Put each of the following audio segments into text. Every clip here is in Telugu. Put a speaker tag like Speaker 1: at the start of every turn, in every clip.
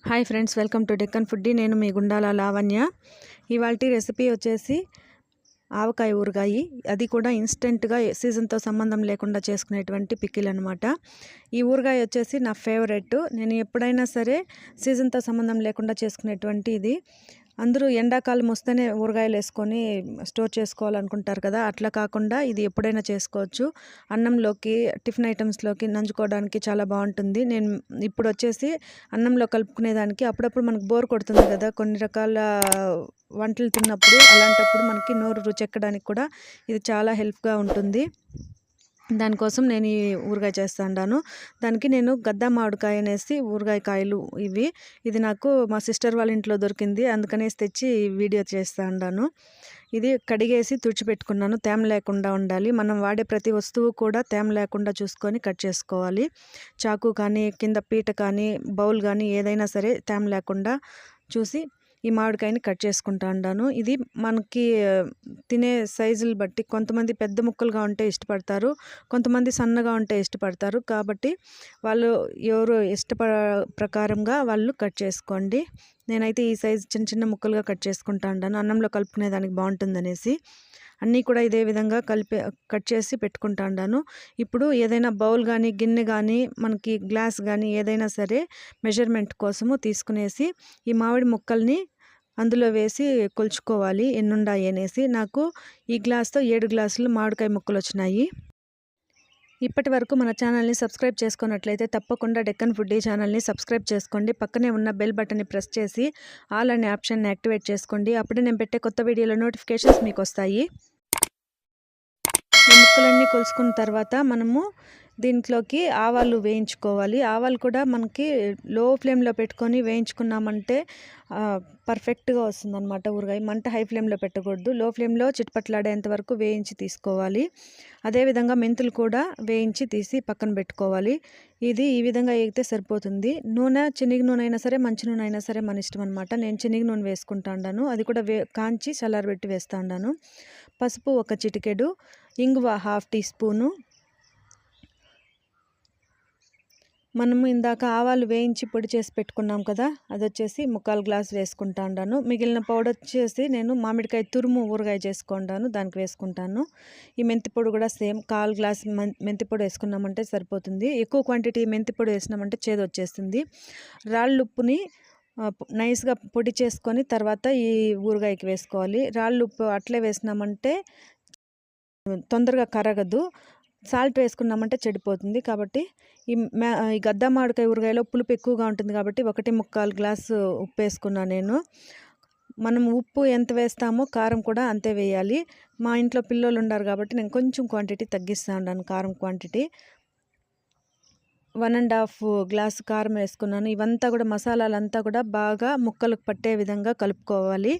Speaker 1: Hi friends, welcome to Deccan foodie. నేను మీ గుండాల లావణ్య. ఇవాల్టి రెసిపీ వచ్చేసి ఆవకాయ ఊరగాయి. అది కూడా ఇన్స్టెంట్గా సీజన్తో సంబంధం లేకుండా చేసుకునేటువంటి పికిల్ అనమాట. ఈ ఊరగాయ వచ్చేసి నా ఫేవరెట్. నేను ఎప్పుడైనా సరే సీజన్తో సంబంధం లేకుండా చేసుకునేటువంటి ఇది. అందరూ ఎండాకాలం వస్తేనే ఊరగాయలు వేసుకొని స్టోర్ చేసుకోవాలనుకుంటారు కదా, అట్లా కాకుండా ఇది ఎప్పుడైనా చేసుకోవచ్చు. అన్నంలోకి, టిఫిన్ ఐటమ్స్లోకి నంచుకోవడానికి చాలా బాగుంటుంది. నేను ఇప్పుడు వచ్చేసి అన్నంలో కలుపుకునేదానికి అప్పుడప్పుడు మనకు బోర్ కొడుతుంది కదా కొన్ని రకాల వంటలు తిన్నప్పుడు, అలాంటప్పుడు మనకి నోరు రుచెక్కడానికి కూడా ఇది చాలా హెల్ప్గా ఉంటుంది. దానికోసం నేను ఈ ఊరగాయ చేస్తాను. దానికి నేను గద్ద మామిడికాయ అనేసి ఊరగాయ కాయలు ఇది నాకు మా సిస్టర్ వాళ్ళ ఇంట్లో దొరికింది, అందుకనేసి తెచ్చి వీడియో చేస్తాను. ఇది కడిగేసి తుడిచిపెట్టుకున్నాను. తేమ లేకుండా ఉండాలి. మనం వాడే ప్రతి వస్తువు కూడా తేమ లేకుండా చూసుకొని కట్ చేసుకోవాలి. చాకు కానీ, కింద పీట కానీ, బౌల్ కానీ ఏదైనా సరే తేమ లేకుండా చూసి ఈ మామిడికాయని కట్ చేసుకుంటా ఉన్నాను. ఇది మనకి తినే సైజులు బట్టి కొంతమంది పెద్ద ముక్కలుగా ఉంటే ఇష్టపడతారు, కొంతమంది సన్నగా ఉంటే ఇష్టపడతారు. కాబట్టి వాళ్ళు ఎవరు ప్రకారంగా వాళ్ళు కట్ చేసుకోండి. నేనైతే ఈ సైజు చిన్న చిన్న ముక్కలుగా కట్ చేసుకుంటా ఉన్నాను, అన్నంలో కలుపుకునేదానికి బాగుంటుందనేసి. అన్నీ కూడా ఇదే విధంగా కట్ చేసి పెట్టుకుంటా ఉన్నాను. ఇప్పుడు ఏదైనా బౌల్ కానీ, గిన్నె కానీ, మనకి గ్లాస్ కానీ ఏదైనా సరే మెజర్మెంట్ కోసము తీసుకునేసి ఈ మామిడి ముక్కల్ని అందులో వేసి కొలుచుకోవాలి ఎన్నుండాయి అనేసి. నాకు ఈ గ్లాస్తో 7 గ్లాసులు మామిడికాయ ముక్కలు వచ్చినాయి. ఇప్పటి వరకు మన ఛానల్ని సబ్స్క్రైబ్ చేసుకున్నట్లయితే తప్పకుండా డెక్కన్ ఫుడ్డీ ఛానల్ని సబ్స్క్రైబ్ చేసుకోండి. పక్కనే ఉన్న బెల్ బటన్ని ప్రెస్ చేసి ఆల్ అనే ఆప్షన్ని యాక్టివేట్ చేసుకోండి. అప్పుడే నేను పెట్టే కొత్త వీడియోల నోటిఫికేషన్స్ మీకు వస్తాయి. ఈ ముక్కలన్నీ కొలుసుకున్న తర్వాత మనము దీంట్లోకి ఆవాలు వేయించుకోవాలి. ఆవాలు కూడా మనకి లో ఫ్లేమ్లో పెట్టుకొని వేయించుకున్నామంటే పర్ఫెక్ట్గా వస్తుందన్నమాట ఊరగాయ. మంట హై ఫ్లేమ్లో పెట్టకూడదు, లో ఫ్లేమ్లో చిట్పట్లాడేంత వరకు వేయించి తీసుకోవాలి. అదేవిధంగా మెంతులు కూడా వేయించి తీసి పక్కన పెట్టుకోవాలి. ఇది ఈ విధంగా వేగితే సరిపోతుంది. నూనె శనగ నూనె అయినా సరే, మంచి నూనె అయినా సరే మన ఇష్టం అనమాట. నేను శనగ నూనె వేసుకుంటా ఉన్నాను. అది కూడా కాంచి చల్లారబెట్టి వేస్తూ ఉన్నాను. పసుపు 1 చిటికెడు, ఇంగువ 1/2 టీ స్పూను. మనము ఇందాక ఆవాలు వేయించి పొడి చేసి పెట్టుకున్నాం కదా, అది వచ్చేసి 1/4 గ్లాస్ వేసుకుంటా ఉన్నాను. మిగిలిన పౌడర్ వచ్చేసి నేను మామిడికాయ తురుము ఊరగాయ చేసుకుంటాను, దానికి వేసుకుంటాను. ఈ మెంతి పొడి కూడా సేమ్ 1/4 గ్లాస్ మెంతి పొడి వేసుకున్నామంటే సరిపోతుంది. ఎక్కువ క్వాంటిటీ మెంతి పొడి వేసినామంటే చేదు వచ్చేస్తుంది. రాళ్ళుప్పుని నైస్గా పొడి చేసుకొని తర్వాత ఈ ఊరగాయకి వేసుకోవాలి. రాళ్ళుప్పు అట్లే వేసినామంటే తొందరగా కరగదు, సాల్ట్ వేసుకున్నామంటే చెడిపోతుంది. కాబట్టి ఈ గద్ద మామిడికాయ ఊరగాయలో పులుపు ఎక్కువగా ఉంటుంది కాబట్టి 1.25 గ్లాసు ఉప్పు వేసుకున్నాను నేను. మనం ఉప్పు ఎంత వేస్తామో కారం కూడా అంతే వేయాలి. మా ఇంట్లో పిల్లలు ఉన్నారు కాబట్టి నేను కొంచెం క్వాంటిటీ తగ్గిస్తూ ఉన్నాను, కారం క్వాంటిటీ. 1.5 గ్లాసు కారం వేసుకున్నాను. ఇవంతా కూడా మసాలాలంతా కూడా బాగా ముక్కలకు పట్టే విధంగా కలుపుకోవాలి.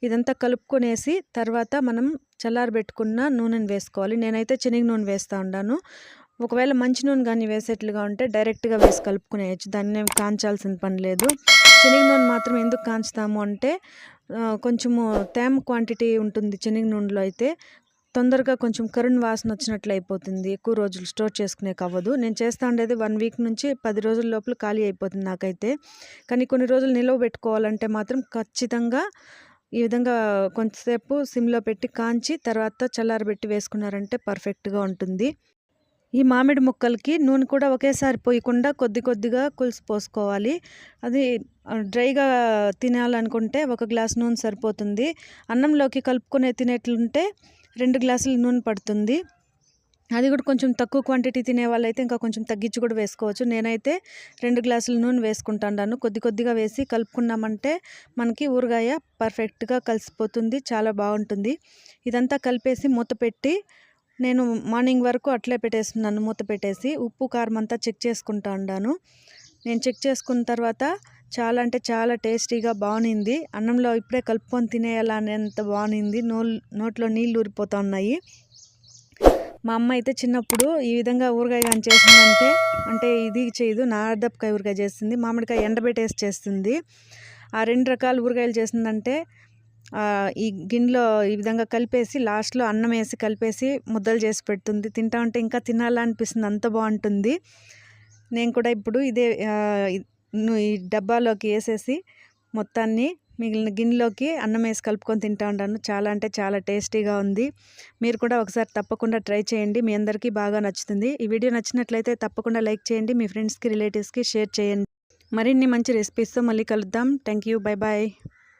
Speaker 1: ఇదంతా కలుపుకొనేసి తర్వాత మనం చల్లారబెట్టుకున్న నూనెను వేసుకోవాలి. నేనైతే శనగ నూనె వేస్తూ ఉన్నాను. ఒకవేళ మంచి నూనె కానీ వేసేట్లుగా ఉంటే డైరెక్ట్గా వేసి కలుపుకునేయచ్చు, దాన్ని కాంచాల్సిన పని లేదు. శనగ నూనె మాత్రం ఎందుకు కాంచుతాము అంటే కొంచెము తేమ క్వాంటిటీ ఉంటుంది శనగ నూనెలో అయితే. తొందరగా కొంచెం కరుణ్ వాసన వచ్చినట్లు అయిపోతుంది, ఎక్కువ రోజులు స్టోర్ చేసుకునే అవ్వదు. నేను చేస్తూ ఉండేది 1 వీక్ నుంచి 10 రోజుల లోపల ఖాళీ అయిపోతుంది నాకైతే. కానీ కొన్ని రోజులు నిల్వ పెట్టుకోవాలంటే మాత్రం ఖచ్చితంగా ఈ విధంగా కొంతసేపు సిమ్లో పెట్టి కాంచి తర్వాత చల్లారబెట్టి వేసుకున్నారంటే పర్ఫెక్ట్గా ఉంటుంది. ఈ మామిడి ముక్కలకి నూనె కూడా ఒకేసారి పోయకుండా కొద్ది కొద్దిగా పోసుకోవాలి. అది డ్రైగా తినాలనుకుంటే 1 గ్లాస్ నూనె సరిపోతుంది. అన్నంలోకి కలుపుకునే తినేట్లుంటే 2 గ్లాసుల నూనె పడుతుంది. అది కూడా కొంచెం తక్కువ క్వాంటిటీ తినే వాళ్ళైతే ఇంకా కొంచెం తగ్గించి కూడా వేసుకోవచ్చు. నేనైతే 2 గ్లాసుల నూనె వేసుకుంటాను. కొద్ది కొద్దిగా వేసి కలుపుకున్నామంటే మనకి ఊరగాయ పర్ఫెక్ట్గా కలిసిపోతుంది, చాలా బాగుంటుంది. ఇదంతా కలిపేసి మూత పెట్టి నేను మార్నింగ్ వరకు అట్లే పెట్టేస్తున్నాను. మూత పెట్టేసి ఉప్పు కారం అంతా చెక్ చేసుకుంటా ఉన్నాను. నేను చెక్ చేసుకున్న తర్వాత చాలా అంటే చాలా టేస్టీగా బాగుంది. అన్నంలో ఇప్పుడే కలుపుకొని తినేయాలనేంత బాగుంది. నోట్లో నీళ్ళు ఊరిపోతూ ఉన్నాయి. మా అమ్మ అయితే చిన్నప్పుడు ఈ విధంగా ఊరగాయ కానీ చేసిందంటే, అంటే ఇది చేయదు, నారదప్పకాయ ఊరగాయ చేస్తుంది, మామిడికాయ ఎండబెట్టేసి చేస్తుంది. ఆ 2 రకాల ఊరగాయలు చేసిందంటే ఈ గిన్నెలో ఈ విధంగా కలిపేసి లాస్ట్లో అన్నం వేసి కలిపేసి ముద్దలు చేసి పెడుతుంది. తింటా ఉంటే ఇంకా తినాలనిపిస్తుంది, అంత బాగుంటుంది. నేను కూడా ఇప్పుడు ఇదే ఈ డబ్బాలోకి వేసేసి మొత్తాన్ని మిగిలిన గిన్నెలోకి అన్నం వేసి కలుపుకొని తింటా ఉంటాను. చాలా అంటే చాలా టేస్టీగా ఉంది. మీరు కూడా ఒకసారి తప్పకుండా ట్రై చేయండి. మీ అందరికీ బాగా నచ్చుతుంది. ఈ వీడియో నచ్చినట్లయితే తప్పకుండా లైక్ చేయండి. మీ ఫ్రెండ్స్కి రిలేటివ్స్కి షేర్ చేయండి. మరిన్ని మంచి రెసిపీస్తో మళ్ళీ కలుద్దాం. Thank you. Bye bye.